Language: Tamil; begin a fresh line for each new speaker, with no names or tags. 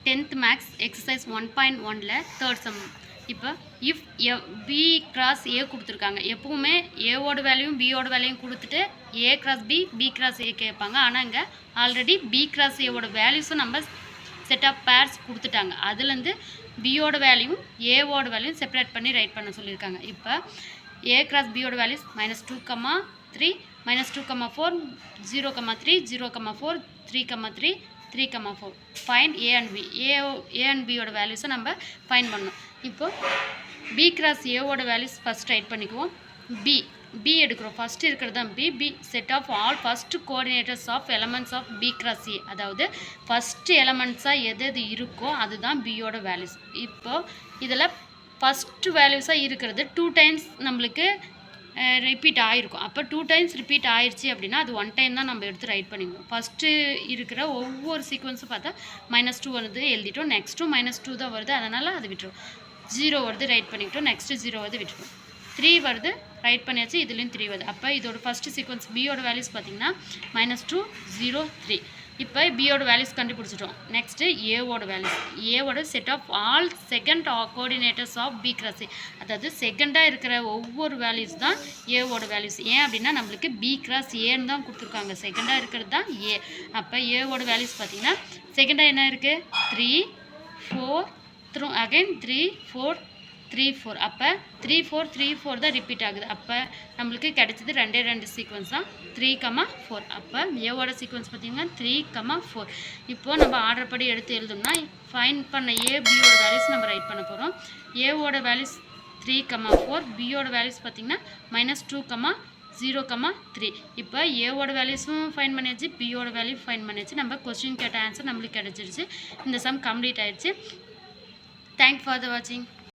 10th மேக்ஸ் எக்ஸசைஸ் 1.1ல தேர்ட் சம். இப்போ இஃப் பி கிராஸ் ஏ கொடுத்துருக்காங்க. எப்பவுமே ஏவோட வேல்யூவும் பியோட வேல்யூவும் கொடுத்துட்டு A cross B cross A கேட்பாங்க. ஆனால் இங்கே ஆல்ரெடி பி கிராஸ் ஏவோட வேல்யூஸும் நம்ம செட் ஆஃப் பேர்ஸ் கொடுத்துட்டாங்க. அதுலேருந்து பியோட வேல்யூவும் ஏவோட வேல்யூவும் செப்பரேட் பண்ணி ரைட் பண்ண சொல்லியிருக்காங்க. இப்போ ஏ கிராஸ் பியோட values -2, 3, -2, 4, 0, 3, 0, 4, 3, 3, 4. Find A and B. A and பியோட வேல்யூஸை நம்ம ஃபைண்ட் பண்ணணும். இப்போது பி கிராஸ் ஏவோட வேல்யூஸ் ஃபஸ்ட் ரைட் பண்ணிக்குவோம். பி எடுக்கிறோம். ஃபஸ்ட்டு இருக்கிறது தான் B set of all first coordinators of elements of B cross A. அதாவது ஃபஸ்ட்டு எலமெண்ட்ஸாக எது இருக்கோ அதுதான் பியோட வேல்யூஸ். இப்போது இதில் ஃபஸ்ட்டு வேல்யூஸாக இருக்கிறது 2 டைம்ஸ் நம்மளுக்கு ரிப்பீட் ஆகிருக்கும். அப்போ 2 டைம்ஸ் ரிப்பீட் ஆயிடுச்சு அப்படின்னா அது 1 டைம் தான் நம்ம எடுத்து ரைட் பண்ணிக்கணும். ஃபஸ்ட்டு இருக்கிற ஒவ்வொரு சீக்வன்ஸும் பார்த்தா -2 வருது எழுதிட்டோம். நெக்ஸ்ட்டும் -2 தான் வருது, அதனால் அது விட்டுரும். 0 வருது ரைட் பண்ணிக்கிட்டோம். நெக்ஸ்ட்டு 0 வருது விட்டுரும். 3 வருது ரைட் பண்ணியாச்சு. இதுலேயும் 3 வருது. அப்போ இதோட ஃபஸ்ட்டு சீக்வன்ஸ் பியோட வேல்யூஸ் பார்த்திங்கன்னா -2, 0, 3. இப்போ பியோட வேல்யூஸ் கண்டுபிடிச்சிட்டோம். நெக்ஸ்ட்டு ஏவோட வேல்யூஸ். ஏவோட set of all second coordinators of B cross A. அதாவது செகண்டாக இருக்கிற ஒவ்வொரு வேல்யூஸ் தான் ஏவோட வேல்யூஸ். ஏன் அப்படின்னா நம்மளுக்கு பி கிராஸ் ஏன்னு தான் கொடுத்துருக்காங்க. செகண்டாக இருக்கிறது தான் ஏ. அப்போ ஏவோட வேல்யூஸ் பார்த்திங்கன்னா செகண்டாக என்ன இருக்குது 3, 4, அகைன் 3, 4, 3, 4. அப்போ 3, 4, 3, 4 தான் ரிப்பீட் ஆகுது. அப்போ நம்மளுக்கு கிடைச்சது 2 சீக்வன்ஸ் தான் 3, 4. அப்போ ஏவோட சீக்வன்ஸ் பார்த்திங்கன்னா 3, 4. இப்போது நம்ம ஆர்டர் படி எடுத்து எழுதணும்னா ஃபைண்ட் பண்ண ஏ பியோட வேல்யூஸ் நம்ம ரைட் பண்ண போகிறோம். ஏவோட வேல்யூஸ் 3, 4. பியோட வேல்யூஸ் பார்த்திங்கன்னா -2, 0, 3. இப்போ ஏவோட வேல்யூஸும் ஃபைன் பண்ணியாச்சு, பியோட வேல்யூ ஃபைன் பண்ணியாச்சு. நம்ம கொஸ்டின் கேட்ட ஆன்சர் நம்மளுக்கு கிடச்சிருச்சு. இந்த சம் கம்ப்ளீட் ஆயிடுச்சு. தேங்க்ஸ் ஃபார் த வாட்சிங்.